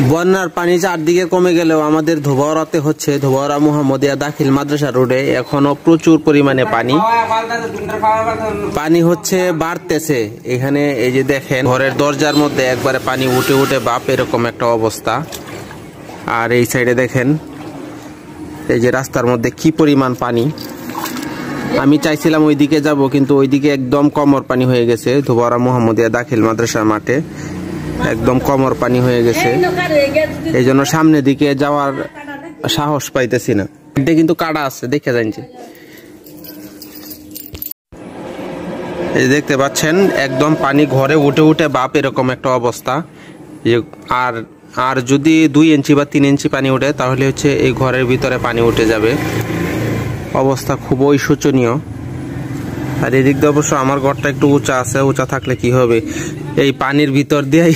বন্যার পানি চারদিকে কমে গেলেও আমাদের ধোবাউড়াতে হচ্ছে ধোবাউড়া মোহাম্মদিয়া দাখিল মাদ্রাসা রোডে এখনো প্রচুর পরিমাণে পানি হচ্ছে বাড়তেছে। এখানে এই যে দেখেন ঘরের দরজার মধ্যে একবারে পানি উঠে উঠে বাপ এরকম একটা অবস্থা। আর এই সাইডে দেখেন এই যে রাস্তার মধ্যে কি পরিমাণ পানি। আমি চাইছিলাম ওইদিকে যাব, কিন্তু ওইদিকে একদম কমর পানি হয়ে গেছে। ধোবাউড়া মোহাম্মদিয়া দাখিল মাদ্রাসার মাঠে একদম কমর পানি হয়ে গেছে, এই জন্য সামনের দিকে যাওয়ার সাহস পাইতেছি না। এটা কিন্তু কাটা আছে, দেখে যাচ্ছে। এই দেখতে পাচ্ছেন একদম পানি ঘরে উঠে উঠে বাপ এরকম একটা অবস্থা। আর যদি 2 ইঞ্চি বা 3 ইঞ্চি পানি উঠে তাহলে হচ্ছে এই ঘরের ভিতরে পানি উঠে যাবে। অবস্থা খুবই শোচনীয়। আর এদিক দিয়ে অবশ্য আমার ঘরটা একটু উঁচা আছে, উঁচা থাকলে কি হবে, এই পানির ভিতর দিয়ে